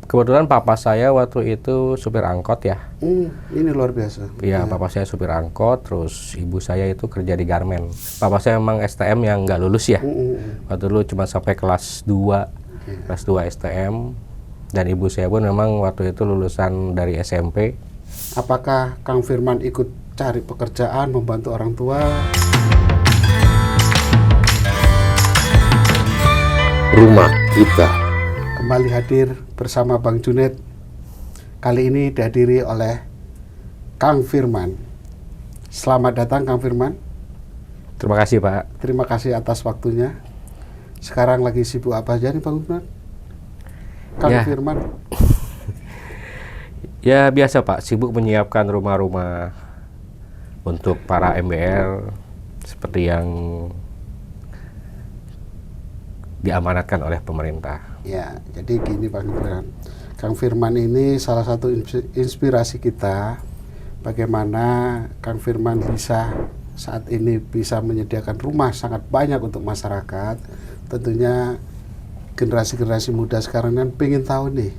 Kebetulan papa saya waktu itu supir angkot ya. Ini luar biasa. Iya, papa saya supir angkot, terus ibu saya itu kerja di garmen. Papa saya memang STM yang nggak lulus ya. Waktu dulu cuma sampai kelas 2, kelas 2 STM. Dan ibu saya pun memang waktu itu lulusan dari SMP. Apakah Kang Firman ikut cari pekerjaan, membantu orang tua? Rumah kita. Kembali hadir bersama Bang Junet. Kali ini dihadiri oleh Kang Firman. Selamat datang Kang Firman. Terima kasih Pak. Terima kasih atas waktunya. Sekarang lagi sibuk apa aja nih Bang Firman? Kang Firman. Ya biasa Pak, sibuk menyiapkan rumah-rumah untuk para MBR seperti yang diamanatkan oleh pemerintah. Ya, jadi gini Bang Firman. Kang Firman ini salah satu inspirasi kita bagaimana Kang Firman bisa saat ini bisa menyediakan rumah sangat banyak untuk masyarakat. Tentunya generasi-generasi muda sekarang kan pengen tahu nih,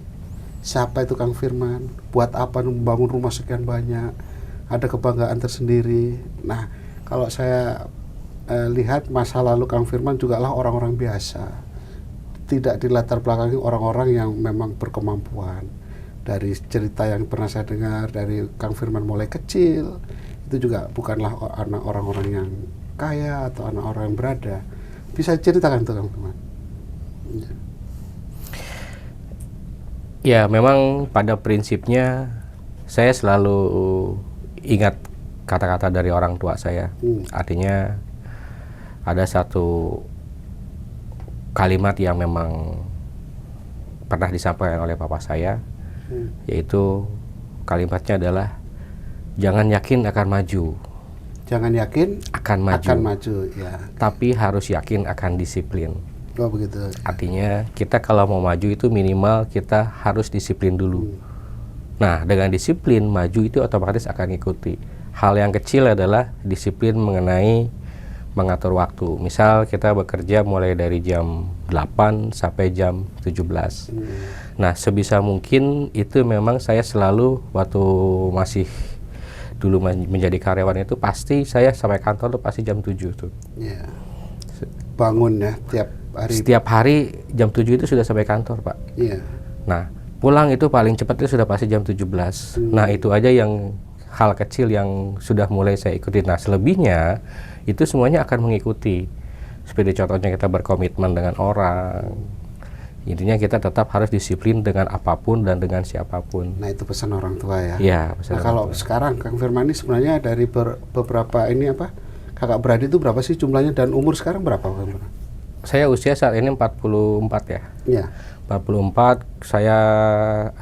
siapa itu Kang Firman, buat apa membangun rumah sekian banyak, ada kebanggaan tersendiri. Nah, kalau saya lihat masa lalu Kang Firman juga lah orang-orang biasa, tidak dilatar belakangi orang-orang yang memang berkemampuan. Dari cerita yang pernah saya dengar dari Kang Firman mulai kecil, itu juga bukanlah anak orang-orang yang kaya atau anak orang yang berada. Bisa ceritakan tuh Kang Firman? Ya, memang pada prinsipnya saya selalu ingat kata-kata dari orang tua saya. Artinya ada satu kalimat yang memang pernah disampaikan oleh papa saya, yaitu kalimatnya adalah jangan yakin akan maju. Jangan yakin akan maju, ya. Tapi harus yakin akan disiplin. Oh begitu. Artinya kita kalau mau maju itu minimal kita harus disiplin dulu. Nah, dengan disiplin maju itu otomatis akan ikuti. Hal yang kecil adalah disiplin mengenai mengatur waktu. Misal kita bekerja mulai dari jam 8 sampai jam 17. Nah, sebisa mungkin itu memang saya selalu waktu masih dulu menjadi karyawan itu pasti saya sampai kantor tuh pasti jam 7 tuh. Ya. Bangun ya tiap hari. Setiap hari jam 7 itu sudah sampai kantor, Pak. Iya. Nah, pulang itu paling cepat itu sudah pasti jam 17. Nah, itu aja yang hal kecil yang sudah mulai saya ikuti. Nah, selebihnya itu semuanya akan mengikuti. Seperti contohnya kita berkomitmen dengan orang. Intinya kita tetap harus disiplin dengan apapun dan dengan siapapun. Nah, itu pesan orang tua ya. Iya, pesan nah, orang kalau tua. Sekarang Kang Firman ini sebenarnya dari beberapa ini apa? Kakak beradik itu berapa sih jumlahnya dan umur sekarang berapa Kang Firman? Saya usia saat ini 44 ya. Iya. 44, saya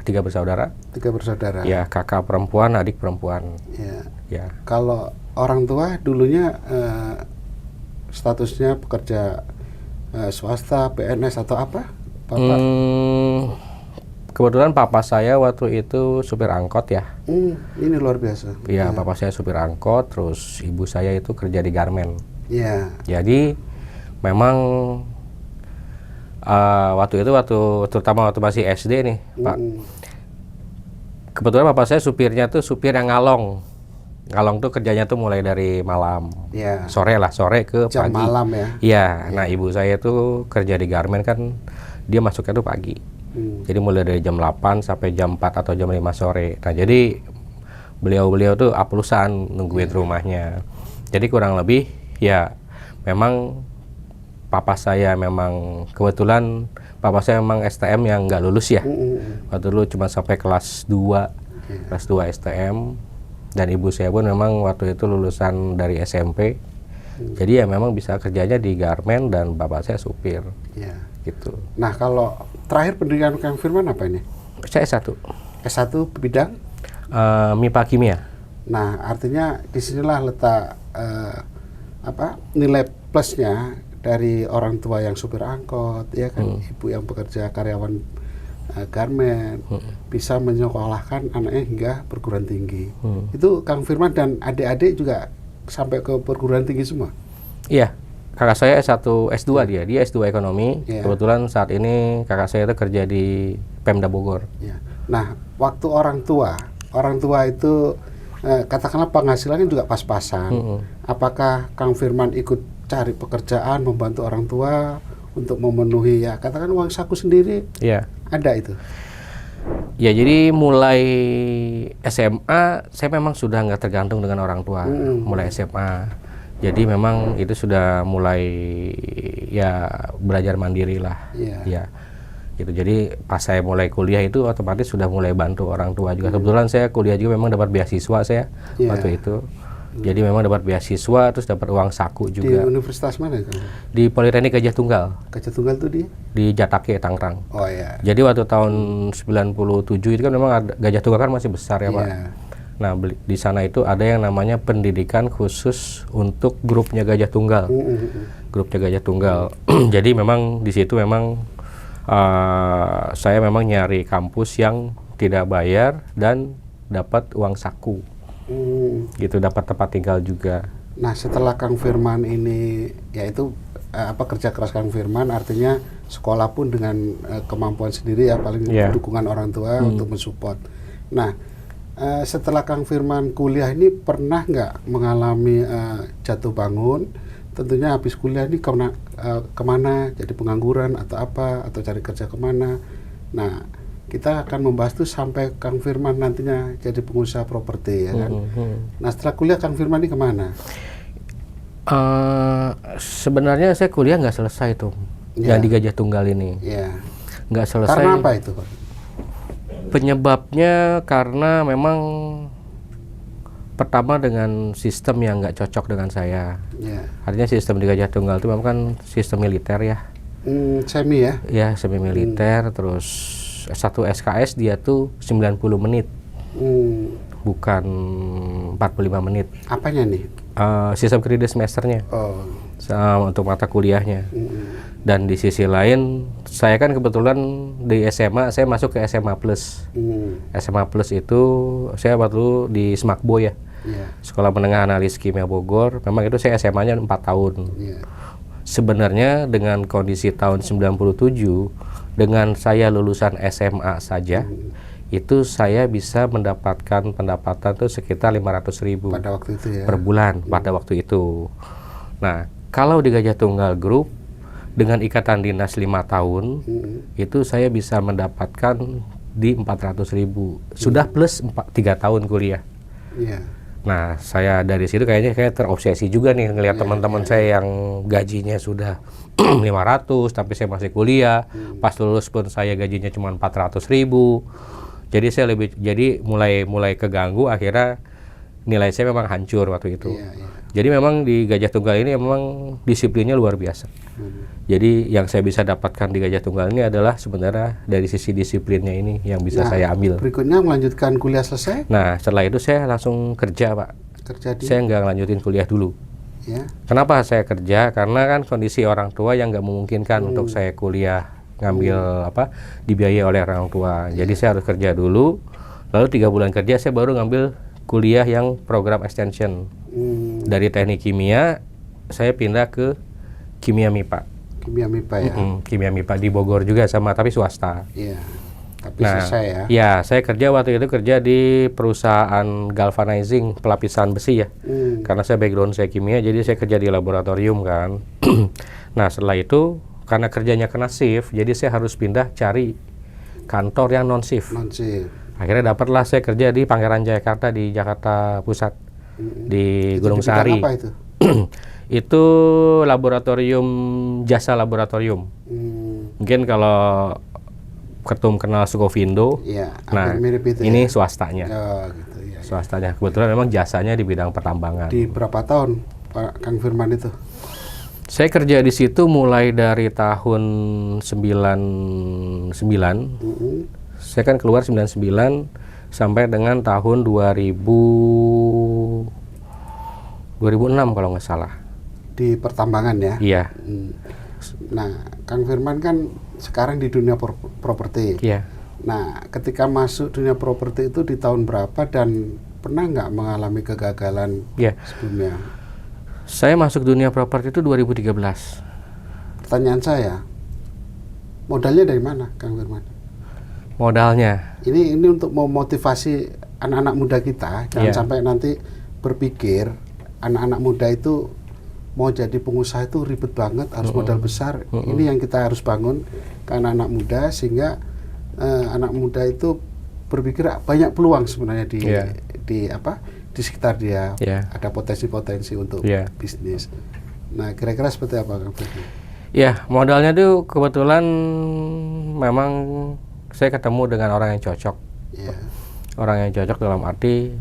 3 bersaudara. 3 bersaudara. Ya, kakak perempuan, adik perempuan. Iya. Ya. Kalau orang tua dulunya statusnya pekerja swasta, PNS atau apa? Bapak? Kebetulan papa saya waktu itu supir angkot ya. Ini luar biasa. Iya, papa saya supir angkot, terus ibu saya itu kerja di garmen. Iya. Jadi memang waktu terutama waktu masih SD nih, Pak. Kebetulan papa saya supirnya tuh supir yang ngalong. Ngalong tuh kerjanya tuh mulai dari malam, sore ke jam pagi. Malam ya. Iya, nah ibu saya tuh kerja di garmen kan, dia masuknya tuh pagi. Jadi mulai dari jam 8 sampai jam 4 atau jam 5 sore. Nah, jadi beliau tuh aplusan nungguin rumahnya. Jadi kurang lebih ya memang papa saya memang kebetulan papa saya memang STM yang nggak lulus ya. Waktu dulu cuma sampai kelas 2, kelas 2 STM. Dan ibu saya pun memang waktu itu lulusan dari SMP. Jadi ya memang bisa kerjanya di garmen dan bapak saya supir. Iya. Gitu. Nah, kalau terakhir pendidikan Kang Firman apa ini? Saya S1. S1 bidang? MIPA Kimia. Nah, artinya disinilah letak nilai plusnya dari orang tua yang supir angkot, ya kan, ibu yang bekerja karyawan garmen, bisa menyekolahkan anaknya hingga perguruan tinggi. Itu Kang Firman dan adik-adik juga sampai ke perguruan tinggi semua? Iya, kakak saya S1, S2 dia S2 ekonomi. Kebetulan saat ini kakak saya itu kerja di Pemda Bogor. Ya. Nah, waktu orang tua itu katakanlah penghasilannya juga pas-pasan. Apakah Kang Firman ikut cari pekerjaan, membantu orang tua untuk memenuhi ya katakan uang saku sendiri? Iya. Ada itu. Ya, jadi mulai SMA saya memang sudah nggak tergantung dengan orang tua. Mulai SMA. Jadi memang itu sudah mulai ya belajar mandiri lah. Ya. Gitu. Jadi pas saya mulai kuliah itu otomatis sudah mulai bantu orang tua juga. Kebetulan saya kuliah juga memang dapat beasiswa saya waktu itu. Jadi memang dapat beasiswa terus dapat uang saku juga. Di universitas mana kan? Di Politeknik Gajah Tunggal. Gajah Tunggal tuh di Jatake, Tangerang. Oh iya. Jadi waktu tahun 97 itu kan memang Gajah Tunggal kan masih besar ya, Pak. Nah, di sana itu ada yang namanya pendidikan khusus untuk grupnya Gajah Tunggal. Grupnya Gajah Tunggal. Jadi memang di situ memang saya memang nyari kampus yang tidak bayar dan dapat uang saku. Gitu, dapat tempat tinggal juga. Nah, setelah Kang Firman ini yaitu kerja keras Kang Firman artinya sekolah pun dengan kemampuan sendiri ya paling dukungan orang tua untuk mensupport. Nah, setelah Kang Firman kuliah ini pernah nggak mengalami jatuh bangun? Tentunya habis kuliah ini kemana? Jadi pengangguran atau apa? Atau cari kerja kemana? Nah, kita akan membahas itu sampai Kang Firman nantinya jadi pengusaha properti ya kan. Nah, setelah kuliah Kang Firman ini kemana? Sebenarnya saya kuliah nggak selesai tuh. Yang di Gajah Tunggal ini. Nggak selesai. Karena apa itu, Pak? Penyebabnya karena memang pertama dengan sistem yang nggak cocok dengan saya. Artinya sistem di Gajah Tunggal itu memang kan sistem militer ya. Semi ya? Ya, semi militer. Terus satu SKS dia tuh 90 menit. Bukan 45 menit. Apanya nih? Sistem kredit semesternya. Untuk mata kuliahnya. Dan di sisi lain, saya kan kebetulan di SMA, saya masuk ke SMA Plus. SMA Plus itu saya waktu di Semakbo ya. Sekolah Menengah Analis Kimia Bogor. Memang itu saya SMA-nya 4 tahun. Sebenarnya dengan kondisi tahun 97, dengan saya lulusan SMA saja, itu saya bisa mendapatkan pendapatan tuh sekitar 500.000 pada waktu itu ya, per bulan pada waktu itu. Nah, kalau di Gajah Tunggal Group dengan ikatan dinas 5 tahun, itu saya bisa mendapatkan di 400.000. Sudah plus 3 tahun kuliah. Nah, saya dari situ kayaknya terobsesi juga nih ngelihat teman-teman saya yang gajinya sudah 500 tapi saya masih kuliah. Pas lulus pun saya gajinya cuma 400.000. Jadi mulai keganggu, akhirnya nilai saya memang hancur waktu itu. Jadi memang di Gajah Tunggal ini memang disiplinnya luar biasa. Jadi yang saya bisa dapatkan di Gajah Tunggal ini adalah sebenarnya dari sisi disiplinnya ini yang bisa saya ambil. Berikutnya melanjutkan kuliah selesai? Nah, setelah itu saya langsung kerja, Pak. Saya nggak lanjutin kuliah dulu. Kenapa saya kerja? Karena kan kondisi orang tua yang nggak memungkinkan untuk saya kuliah ngambil dibiayai oleh orang tua. Jadi saya harus kerja dulu. Lalu 3 bulan kerja saya baru ngambil kuliah yang program extension. Dari teknik kimia saya pindah ke kimia MIPA. Kimia MIPA ya. Kimia MIPA di Bogor juga sama, tapi swasta. Tapi selesai ya. Ya, saya kerja waktu itu di perusahaan galvanizing, pelapisan besi ya. Karena saya background saya kimia, jadi saya kerja di laboratorium kan. Nah, setelah itu karena kerjanya kena shift, jadi saya harus pindah cari kantor yang non shift. Akhirnya dapatlah saya kerja di Pangeran Jayakarta di Jakarta Pusat, di Gunung Sahari. Apa itu? Itu laboratorium, jasa laboratorium. Mungkin kalau Ketum kenal Sukovindo, nah mirip itu ini ya? Swastanya. Gitu, ya, swastanya. Kebetulan memang jasanya di bidang pertambangan. Di berapa tahun Pak Kang Firman itu? Saya kerja di situ mulai dari tahun 99. Saya kan keluar 99 sampai dengan tahun 2006 kalau nggak salah. Di pertambangan ya? Iya. Nah, Kang Firman kan sekarang di dunia properti. Iya. Nah, ketika masuk dunia properti itu di tahun berapa dan pernah nggak mengalami kegagalan sebelumnya? Saya masuk dunia properti itu 2013. Pertanyaan saya, modalnya dari mana, Kang Firman? Modalnya. Ini untuk memotivasi anak-anak muda kita, jangan sampai nanti berpikir anak-anak muda itu mau jadi pengusaha itu ribet banget, harus modal besar. Ini yang kita harus bangun ke anak-anak muda, sehingga anak muda itu berpikir banyak peluang sebenarnya di sekitar dia, ada potensi-potensi untuk bisnis. Nah, kira-kira seperti apa, Kang Firman? Ya, modalnya tuh kebetulan memang saya ketemu dengan orang yang cocok. Orang yang cocok dalam arti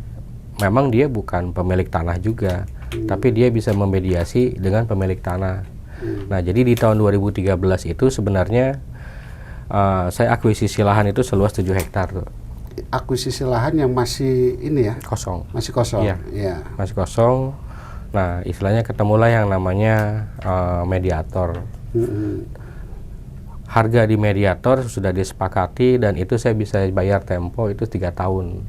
memang dia bukan pemilik tanah juga, tapi dia bisa memediasi dengan pemilik tanah. Nah, jadi di tahun 2013 itu sebenarnya saya akuisisi lahan itu seluas 7 hektar tuh. Akuisisi lahan yang masih ini ya? Kosong. Masih kosong? Iya, masih kosong. Nah, istilahnya ketemulah yang namanya mediator. Harga di mediator sudah disepakati dan itu saya bisa bayar tempo itu 3 tahun.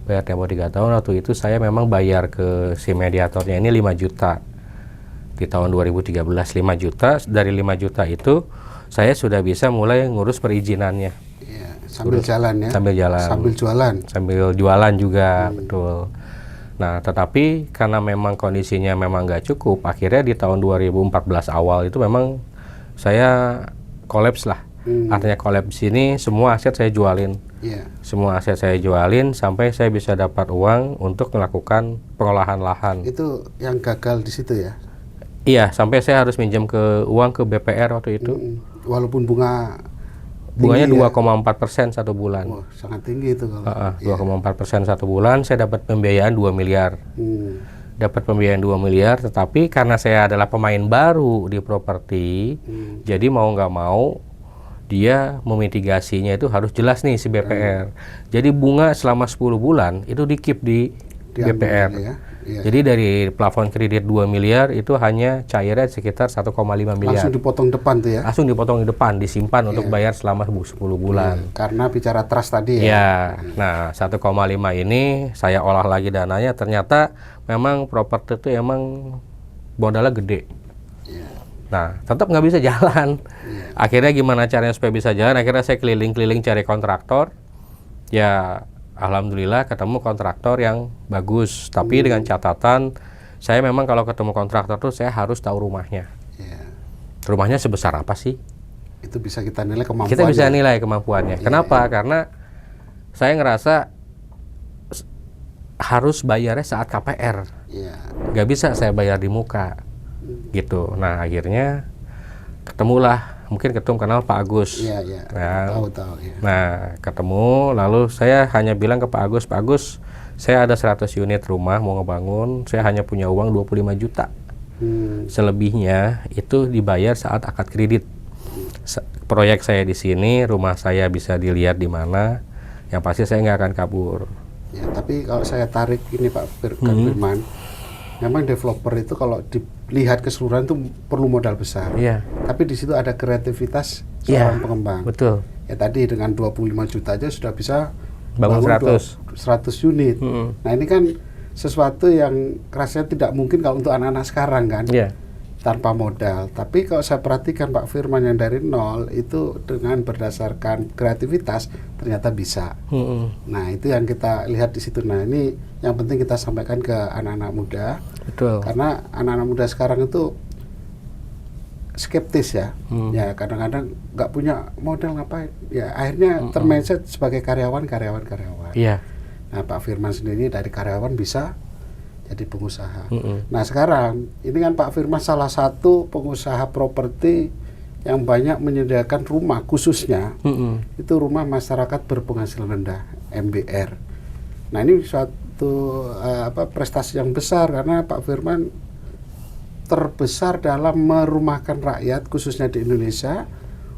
Bayar tempo 3 tahun. Waktu itu saya memang bayar ke si mediatornya ini 5 juta. Di tahun 2013 5 juta. Dari 5 juta itu saya sudah bisa mulai ngurus perizinannya. Sambil jalan ya? Sambil jalan. Sambil jualan? Sambil jualan juga, betul. Nah, tetapi karena memang kondisinya memang nggak cukup, akhirnya di tahun 2014 awal itu memang saya kolaps lah. Artinya kolaps ini semua aset saya jualin. Semua aset saya jualin sampai saya bisa dapat uang untuk melakukan pengolahan lahan. Itu yang gagal di situ ya? Iya, sampai saya harus minjem uang ke BPR waktu itu. Walaupun bunganya 2,4% satu bulan. Wah, sangat tinggi itu kalau. 2,4% satu bulan, saya dapat pembiayaan 2 miliar. Dapat pembiayaan 2 miliar, tetapi karena saya adalah pemain baru di properti, jadi mau nggak mau dia memitigasinya itu harus jelas nih si BPR. Jadi bunga selama 10 bulan itu di-keep di BPR. Jadi dari plafon kredit 2 miliar itu hanya cairnya sekitar 1,5 miliar. Langsung dipotong depan tuh ya? Langsung dipotong di depan, disimpan untuk bayar selama 10 bulan. Karena bicara trust tadi ya? Ya, nah 1,5 ini saya olah lagi dananya, ternyata memang properti itu emang modalnya gede. Nah, tetap nggak bisa jalan. Akhirnya gimana caranya supaya bisa jalan? Akhirnya saya keliling-keliling cari kontraktor. Ya, alhamdulillah ketemu kontraktor yang bagus. Tapi dengan catatan, saya memang kalau ketemu kontraktor tuh saya harus tahu rumahnya. Rumahnya sebesar apa sih? Itu bisa kita nilai kemampuannya. Kita bisa nilai kemampuannya. Kenapa? Karena saya ngerasa harus bayarnya saat KPR. Nggak bisa saya bayar di muka. Gitu. Nah, akhirnya ketemulah, mungkin kenal Pak Agus. Tahu. Nah, ketemu, lalu saya hanya bilang ke Pak Agus, saya ada 100 unit rumah mau ngebangun, saya hanya punya uang 25 juta. Selebihnya itu dibayar saat akad kredit. Proyek saya di sini, rumah saya bisa dilihat di mana, yang pasti saya nggak akan kabur. Ya, tapi kalau saya tarik ini Pak Firman, memang developer itu kalau dilihat keseluruhan itu perlu modal besar. Tapi di situ ada kreativitas seorang pengembang. Betul. Ya tadi dengan 25 juta aja sudah bisa bangun 100 unit. Nah, ini kan sesuatu yang rasanya tidak mungkin kalau untuk anak-anak sekarang kan. Tanpa modal. Tapi kalau saya perhatikan Pak Firman yang dari nol itu dengan berdasarkan kreativitas ternyata bisa. Nah, itu yang kita lihat di situ. Nah, ini yang penting kita sampaikan ke anak-anak muda. Betul. Karena anak-anak muda sekarang itu skeptis ya. Ya, kadang-kadang nggak punya modal ngapain. Ya, akhirnya termindset sebagai karyawan. Nah, Pak Firman sendiri dari karyawan bisa jadi pengusaha. Nah, sekarang ini kan Pak Firman salah satu pengusaha properti yang banyak menyediakan rumah khususnya itu rumah masyarakat berpenghasilan rendah (MBR). Nah, ini suatu prestasi yang besar karena Pak Firman terbesar dalam merumahkan rakyat khususnya di Indonesia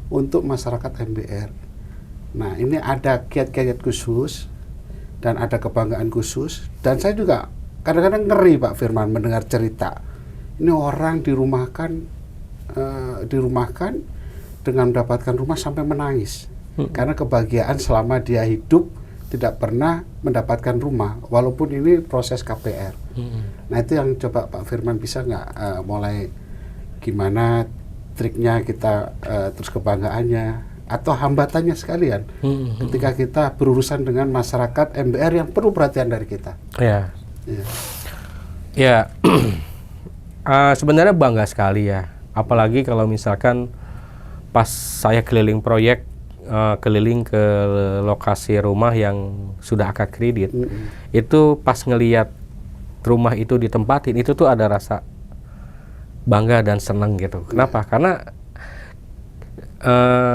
untuk masyarakat MBR. Nah, ini ada kiat-kiat khusus dan ada kebanggaan khusus, dan saya juga kadang-kadang ngeri Pak Firman mendengar cerita ini orang dirumahkan dengan mendapatkan rumah sampai menangis karena kebahagiaan selama dia hidup tidak pernah mendapatkan rumah walaupun ini proses KPR. Nah, itu yang coba Pak Firman bisa nggak mulai gimana triknya kita terus kebanggaannya atau hambatannya sekalian ketika kita berurusan dengan masyarakat MBR yang perlu perhatian dari kita. Ya. Ya. Ya, sebenarnya bangga sekali ya. Apalagi kalau misalkan pas saya keliling proyek, keliling ke lokasi rumah yang sudah akad kredit, itu pas ngelihat rumah itu ditempatin, itu tuh ada rasa bangga dan senang gitu. Kenapa? Karena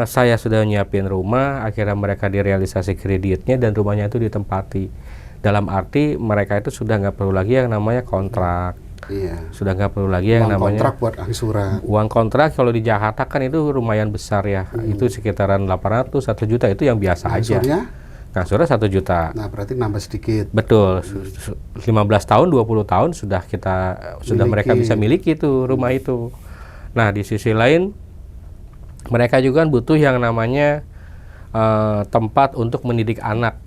saya sudah nyiapin rumah, akhirnya mereka direalisasi kreditnya dan rumahnya itu ditempati. Dalam arti mereka itu sudah nggak perlu lagi yang namanya kontrak, sudah nggak perlu lagi yang namanya kontrak buat angsuran. Uang kontrak kalau di Jakarta kan itu lumayan besar ya, itu sekitaran 800, 1 juta itu yang biasa aja. Ngangsurnya 1 juta. Nah berarti nambah sedikit. Betul, 15 tahun, 20 tahun sudah mereka bisa miliki tuh rumah itu. Nah di sisi lain mereka juga butuh yang namanya tempat untuk mendidik anak,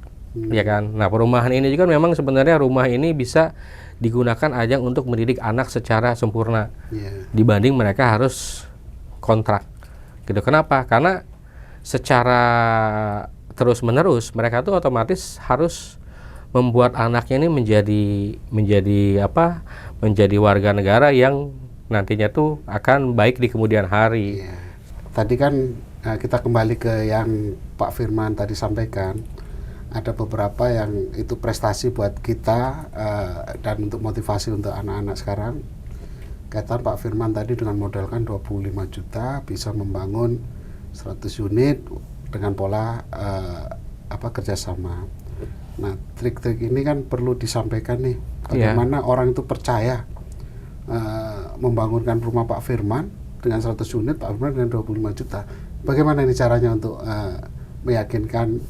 ya kan. Nah perumahan ini juga memang sebenarnya rumah ini bisa digunakan ajang untuk mendidik anak secara sempurna, dibanding mereka harus kontrak, gitu. Kenapa? Karena secara terus menerus mereka tuh otomatis harus membuat anaknya ini menjadi warga negara yang nantinya tuh akan baik di kemudian hari. Tadi kan kita kembali ke yang Pak Firman tadi sampaikan, ada beberapa yang itu prestasi buat kita dan untuk motivasi untuk anak-anak sekarang. Kata Pak Firman tadi dengan modalkan 25 juta bisa membangun 100 unit dengan pola kerjasama. Nah trik-trik ini kan perlu disampaikan nih, bagaimana orang itu percaya membangunkan rumah Pak Firman dengan 100 unit, Pak Firman dengan 25 juta. Bagaimana ini caranya untuk meyakinkan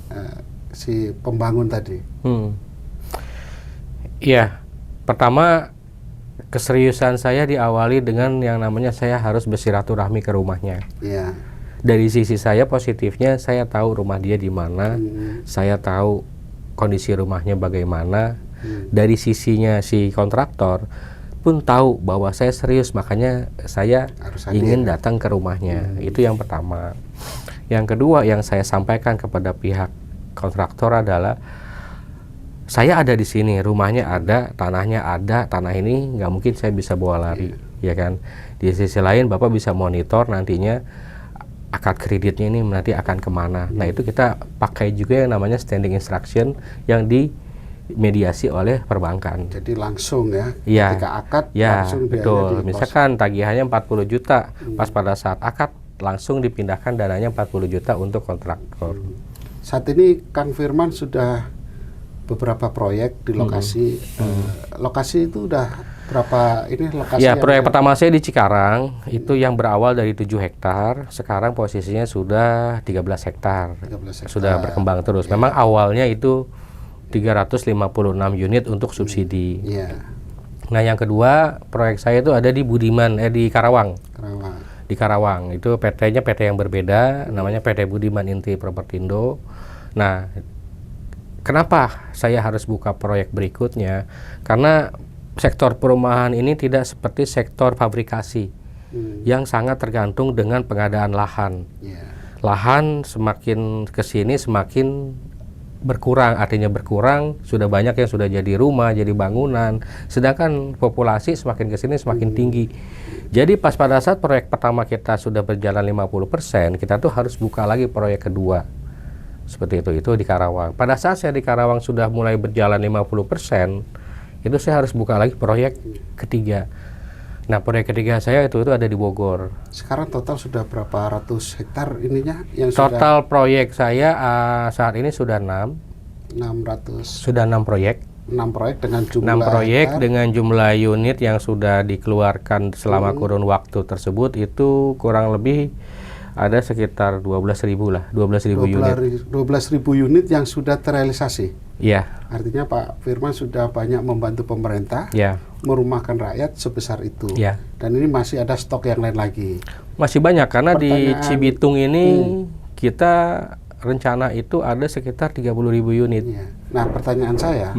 si pembangun tadi? Iya, pertama keseriusan saya diawali dengan yang namanya saya harus bersilaturahmi ke rumahnya. Iya. Dari sisi saya positifnya, saya tahu rumah dia di mana, saya tahu kondisi rumahnya bagaimana. Dari sisinya si kontraktor pun tahu bahwa saya serius, makanya saya ingin datang ke rumahnya. Itu yang pertama. Yang kedua yang saya sampaikan kepada pihak kontraktor adalah, saya ada di sini, rumahnya ada, tanahnya ada, tanah ini nggak mungkin saya bisa bawa lari, ya kan. Di sisi lain Bapak bisa monitor nantinya akad kreditnya ini nanti akan kemana. Nah itu kita pakai juga yang namanya standing instruction yang dimediasi oleh perbankan. Jadi langsung ketika akad langsung betul. Misalkan tagihannya 40 juta, pas pada saat akad langsung dipindahkan dananya 40 juta untuk kontraktor. Saat ini Kang Firman sudah beberapa proyek di lokasi. Lokasi itu udah berapa ini lokasi? Ya, proyek pertama saya di Cikarang, itu yang berawal dari 7 hektar, sekarang posisinya sudah 13 hektar. Sudah berkembang terus. Memang awalnya itu 356 unit untuk subsidi. Nah, yang kedua, proyek saya itu ada di Budiman, di Karawang. Di Karawang, itu PT-nya PT yang berbeda, namanya PT Budiman Inti Propertindo. Nah, kenapa saya harus buka proyek berikutnya? Karena sektor perumahan ini tidak seperti sektor fabrikasi yang sangat tergantung dengan pengadaan lahan. Lahan semakin kesini semakin berkurang, artinya berkurang, sudah banyak yang sudah jadi rumah, jadi bangunan, sedangkan populasi semakin kesini semakin tinggi. Jadi pas pada saat proyek pertama kita sudah berjalan 50%, kita tuh harus buka lagi proyek kedua. Seperti itu di Karawang. Pada saat saya di Karawang sudah mulai berjalan 50%, itu saya harus buka lagi proyek ketiga. Nah, proyek ketiga saya itu ada di Bogor. Sekarang total sudah berapa ratus hektar ininya? Yang total proyek saya saat ini sudah 600. Sudah 6 proyek. 6 proyek dengan jumlah 6 proyek hektar. Dengan jumlah unit yang sudah dikeluarkan selama kurun waktu tersebut itu kurang lebih ada sekitar 12.000 lah, 12.000 unit. 12.000 unit yang sudah terrealisasi. Iya. Artinya Pak Firman sudah banyak membantu pemerintah merumahkan rakyat sebesar itu. Dan ini masih ada stok yang lain lagi. Masih banyak karena di Cibitung ini kita rencana itu ada sekitar 30.000 unit. Nah, pertanyaan saya,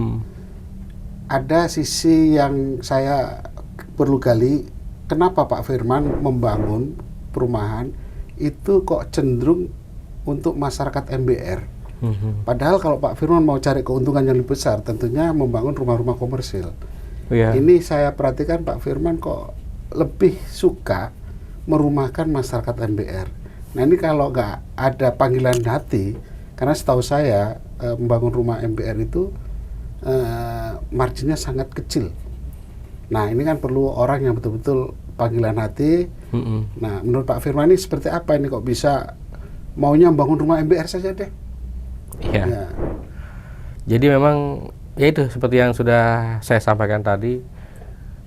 ada sisi yang saya perlu gali, kenapa Pak Firman membangun perumahan itu kok cenderung untuk masyarakat MBR. Padahal kalau Pak Firman mau cari keuntungan yang lebih besar, tentunya membangun rumah-rumah komersil. Ini saya perhatikan Pak Firman kok lebih suka merumahkan masyarakat MBR. Nah ini kalau nggak ada panggilan hati, karena setahu saya membangun rumah MBR itu marginnya sangat kecil. Nah ini kan perlu orang yang betul-betul panggilan hati. Nah menurut Pak Firman ini seperti apa ini kok bisa maunya membangun rumah MBR saja deh? Iya. Ya. Jadi memang ya itu seperti yang sudah saya sampaikan tadi,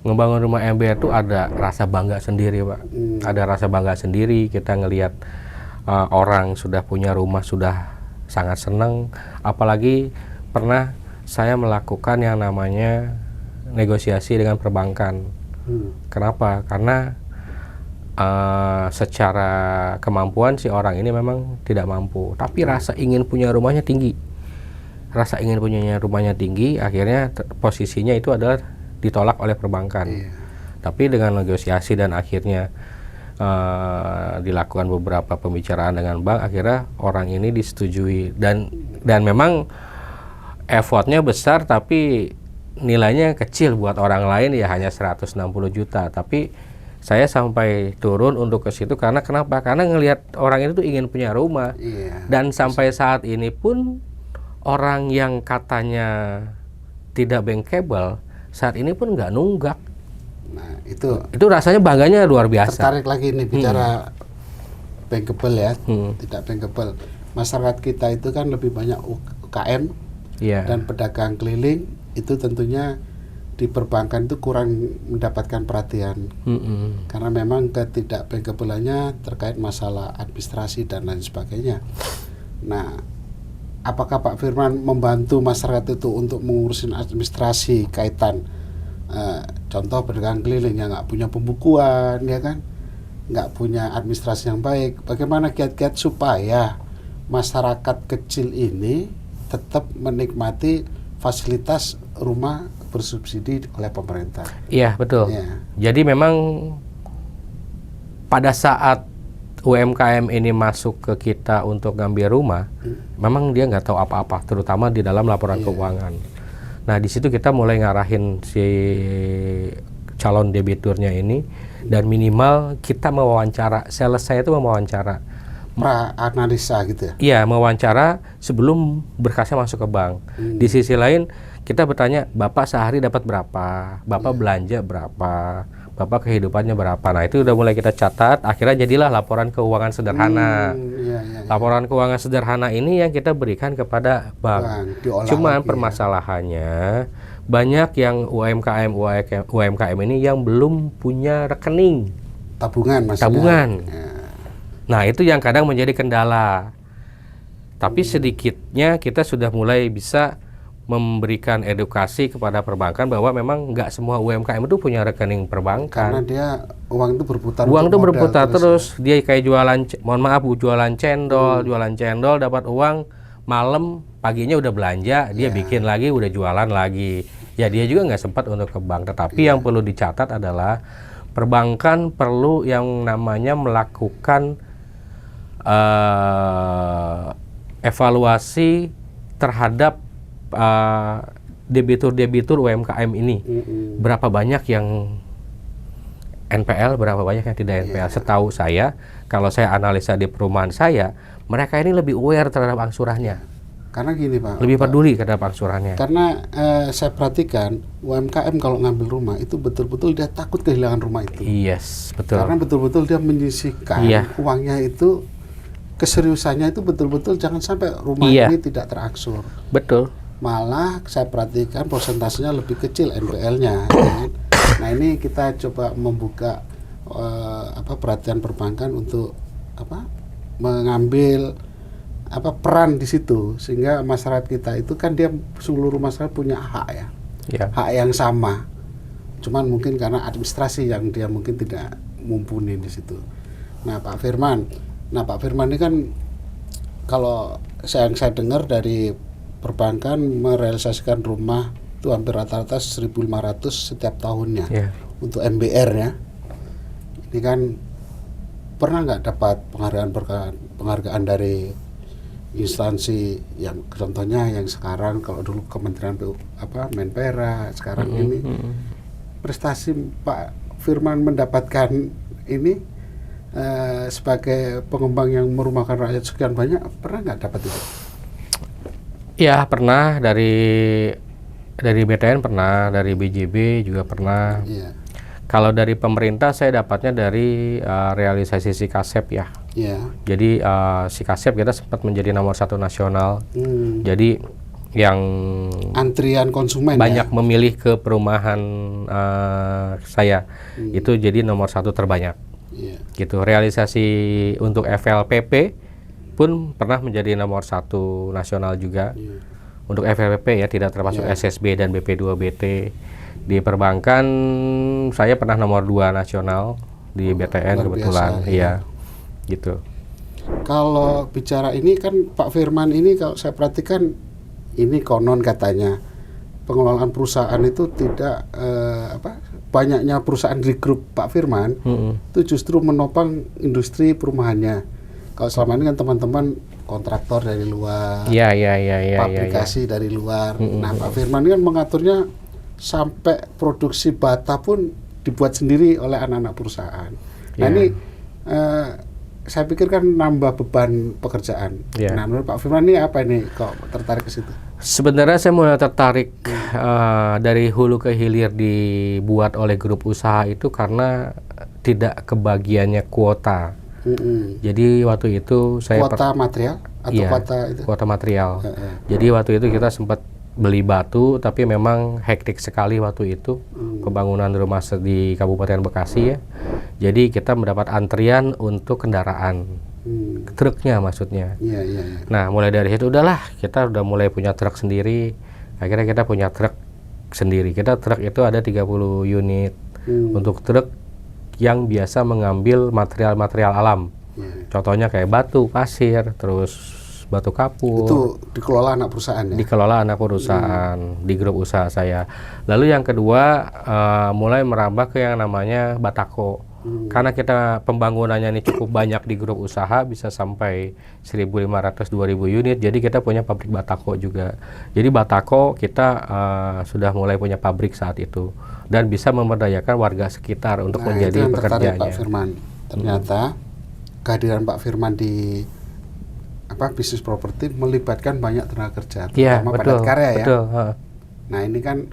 ngebangun rumah MBR itu ada rasa bangga sendiri, Pak. Ada rasa bangga sendiri, kita ngelihat orang sudah punya rumah sudah sangat senang. Apalagi pernah saya melakukan yang namanya negosiasi dengan perbankan. Kenapa? Karena secara kemampuan si orang ini memang tidak mampu, tapi rasa ingin punya rumahnya tinggi. Rasa ingin punya rumahnya tinggi, akhirnya posisinya itu adalah ditolak oleh perbankan. Tapi dengan negosiasi dan akhirnya dilakukan beberapa pembicaraan dengan bank, akhirnya orang ini disetujui dan memang effortnya besar, tapi nilainya kecil buat orang lain ya hanya 160 juta. Tapi saya sampai turun untuk ke situ karena kenapa? Karena ngelihat orang itu tuh ingin punya rumah. Dan sampai saat ini pun orang yang katanya tidak bankable saat ini pun nggak nunggak. Nah itu rasanya bangganya luar biasa. Tertarik lagi nih bicara bankable ya, tidak bankable. Masyarakat kita itu kan lebih banyak UKM dan pedagang keliling, itu tentunya di perbankan itu kurang mendapatkan perhatian. Karena memang ketidakbankable-nya terkait masalah administrasi dan lain sebagainya. Nah, apakah Pak Firman membantu masyarakat itu untuk mengurusin administrasi kaitan contoh pedagang keliling yang nggak punya pembukuan, ya kan, nggak punya administrasi yang baik? Bagaimana kiat-kiat supaya masyarakat kecil ini tetap menikmati fasilitas rumah bersubsidi oleh pemerintah? Iya, betul. Jadi memang pada saat UMKM ini masuk ke kita untuk ngambil rumah, memang dia nggak tahu apa-apa, terutama di dalam laporan keuangan. Nah, di situ kita mulai ngarahin si calon debiturnya ini, dan minimal kita mewawancara, sales saya itu mewawancara. Pra-analisa gitu ya? Iya, mewawancara sebelum berkasnya masuk ke bank. Di sisi lain, kita bertanya, Bapak sehari dapat berapa? Bapak belanja berapa? Bapak kehidupannya berapa? Nah, itu udah mulai kita catat, akhirnya jadilah laporan keuangan sederhana. Laporan keuangan sederhana ini yang kita berikan kepada bank. Cuman permasalahannya, banyak yang UMKM ini yang belum punya rekening. Tabungan maksudnya? Tabungan. Nah, itu yang kadang menjadi kendala. Tapi sedikitnya kita sudah mulai bisa memberikan edukasi kepada perbankan bahwa memang nggak semua UMKM itu punya rekening perbankan. Karena dia uang itu berputar. Uang itu berputar terus. Dia kayak jualan cendol, dapat uang malam, paginya udah belanja, dia bikin lagi, udah jualan lagi. Ya dia juga nggak sempat untuk ke bank. Tetapi yang perlu dicatat adalah perbankan perlu yang namanya melakukan evaluasi terhadap debitur UMKM ini. Berapa banyak yang NPL, berapa banyak yang tidak NPL. Setahu saya, kalau saya analisa di perumahan saya, mereka ini lebih aware terhadap angsurannya. Karena gini Pak, lebih peduli terhadap angsurannya. Karena saya perhatikan UMKM kalau ngambil rumah itu betul-betul dia takut kehilangan rumah itu. Yes, betul. Karena betul-betul dia menyisihkan uangnya itu, keseriusannya itu betul-betul jangan sampai rumah ini tidak terangsur. Betul. Malah saya perhatikan persentasenya lebih kecil NPL-nya. Nah ini kita coba membuka perhatian perbankan untuk mengambil peran di situ, sehingga masyarakat kita itu kan dia seluruh masyarakat punya hak hak yang sama. Cuman mungkin karena administrasi yang dia mungkin tidak mumpuni di situ. Nah Pak Firman ini kan kalau yang saya dengar dari perbankan merealisasikan rumah itu hampir rata-rata 1.500 setiap tahunnya untuk MBR ya. Ini kan pernah nggak dapat penghargaan dari instansi yang contohnya yang sekarang, kalau dulu Kementerian Menpora, sekarang ini prestasi Pak Firman mendapatkan ini sebagai pengembang yang merumahkan rakyat sekian banyak, pernah nggak dapat itu? Ya pernah, dari BTN pernah, dari BJB juga pernah. Iya. Kalau dari pemerintah saya dapatnya dari realisasi Sikasep ya. Iya. Jadi Sikasep kita sempat menjadi nomor 1 nasional. Jadi yang Antrian konsumen banyak ya? memilih ke perumahan saya itu jadi nomor 1 terbanyak. Iya. Gitu. Realisasi untuk FLPP pun pernah menjadi nomor 1 nasional juga. Iya. Untuk FLPP ya, tidak termasuk Iya. SSB dan BP2BT. Di perbankan saya pernah nomor 2 nasional di BTN luar kebetulan. biasa, Iya. Gitu. Kalau bicara ini kan Pak Firman ini, kalau saya perhatikan ini konon katanya pengelolaan perusahaan itu tidak banyaknya perusahaan di grup Pak Firman itu justru menopang industri perumahannya. Kalau selama ini kan teman-teman kontraktor dari luar, Iya. pabrikasi dari luar. Nah, Pak Firman ini kan mengaturnya sampai produksi bata pun dibuat sendiri oleh anak-anak perusahaan. Nah, ini saya pikir kan nambah beban pekerjaan. Nah, menurut Pak Firman ini apa ini kok tertarik ke situ? Sebenarnya saya mulai tertarik dari hulu ke hilir dibuat oleh grup usaha itu karena tidak kebagiannya kuota. Jadi waktu itu saya kuota material atau kuota itu? Kuota material. Jadi waktu itu kita sempat beli batu, tapi memang hektik sekali waktu itu pembangunan rumah di Kabupaten Bekasi ya. Jadi kita mendapat antrian untuk kendaraan, truknya maksudnya. Nah, mulai dari situ udahlah, kita udah mulai punya truk sendiri. Akhirnya kita punya truk sendiri. Kita truk itu ada 30 unit untuk truk yang biasa mengambil material-material alam. Contohnya kayak batu, pasir, terus batu kapur. Itu dikelola anak perusahaan ya? Dikelola anak perusahaan di grup usaha saya. Lalu yang kedua mulai merambah ke yang namanya batako. Karena kita pembangunannya ini cukup banyak di grup usaha, bisa sampai 1.500-2.000 unit. Jadi kita punya pabrik batako juga. Jadi batako kita sudah mulai punya pabrik saat itu dan bisa memberdayakan warga sekitar untuk menjadi pekerjaannya. Pak Firman, ternyata kehadiran Pak Firman di bisnis properti melibatkan banyak tenaga kerja, terutama padat karya ya. Nah, ini kan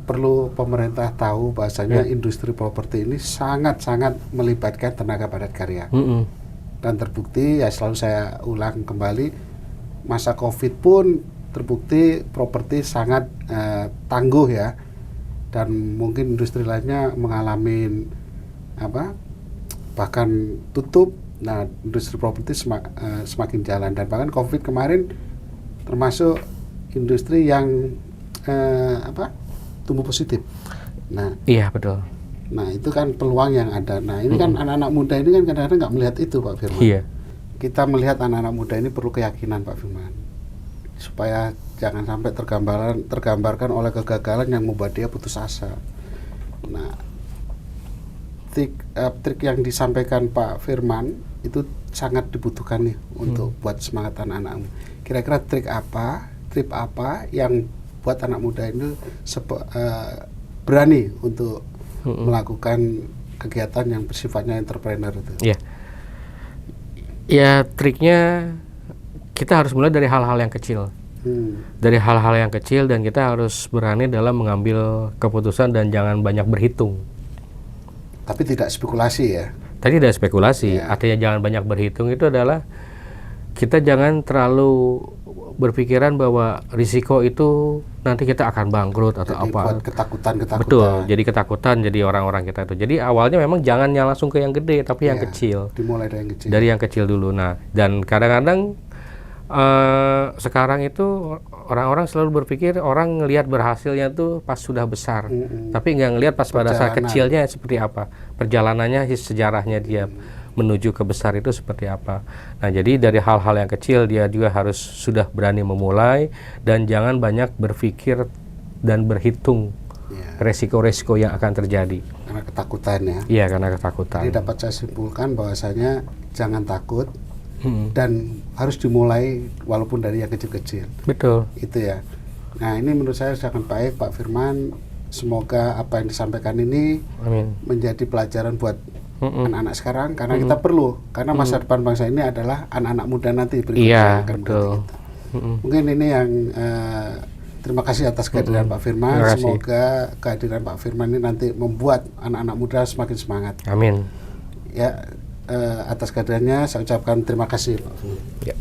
perlu pemerintah tahu bahasanya industri properti ini sangat-sangat melibatkan tenaga padat karya. Dan terbukti ya, selalu saya ulang kembali, masa Covid pun terbukti properti sangat tangguh ya. Dan mungkin industri lainnya mengalami bahkan tutup. Nah, industri properti semakin jalan, dan bahkan Covid kemarin termasuk industri yang tumbuh positif. Nah, iya betul. Nah, itu kan peluang yang ada. Nah, ini kan anak-anak muda ini kan kadang-kadang nggak melihat itu, Pak Firman. Iya. Kita melihat anak-anak muda ini perlu keyakinan, Pak Firman, supaya jangan sampai tergambarkan oleh kegagalan yang membuat dia putus asa. Nah, trik yang disampaikan Pak Firman itu sangat dibutuhkan nih untuk buat semangat anak-anak. Kira-kira trik apa yang buat anak muda itu berani untuk melakukan kegiatan yang bersifatnya entrepreneur itu? Ya triknya kita harus mulai dari hal-hal yang kecil. Dari hal-hal yang kecil, dan kita harus berani dalam mengambil keputusan dan jangan banyak berhitung. Tapi tidak spekulasi ya? Tadi tidak spekulasi, artinya jangan banyak berhitung itu adalah kita jangan terlalu berpikiran bahwa risiko itu nanti kita akan bangkrut atau jadi apa. Buat ketakutan. Betul, jadi ketakutan jadi orang-orang kita itu. Jadi awalnya memang jangan langsung ke yang gede, tapi yang kecil. Dimulai dari yang kecil. Dari yang kecil dulu. Nah, dan kadang-kadang sekarang itu orang-orang selalu berpikir orang ngelihat berhasilnya tuh pas sudah besar, tapi nggak ngelihat pas pada saat kecilnya seperti apa, perjalanannya, sejarahnya dia menuju ke besar itu seperti apa. Nah, jadi dari hal-hal yang kecil dia juga harus sudah berani memulai dan jangan banyak berpikir dan berhitung resiko-resiko yang akan terjadi. Karena ketakutan ya. Iya, karena ketakutan. Jadi dapat saya simpulkan bahwasanya jangan takut, dan harus dimulai walaupun dari yang kecil-kecil. Betul. Itu ya. Nah, ini menurut saya sangat baik Pak Firman. Semoga apa yang disampaikan ini Amin. menjadi pelajaran buat anak-anak sekarang, karena kita perlu, karena masa depan bangsa ini adalah anak-anak muda nanti berikutnya Iya, yang akan betul. mengganti kita. Mungkin ini yang terima kasih atas kehadiran Pak Firman. Terima kasih. Semoga kehadiran Pak Firman ini nanti membuat anak-anak muda semakin semangat. Amin. Ya, atas kehadirannya saya ucapkan terima kasih Pak Firman. Ya.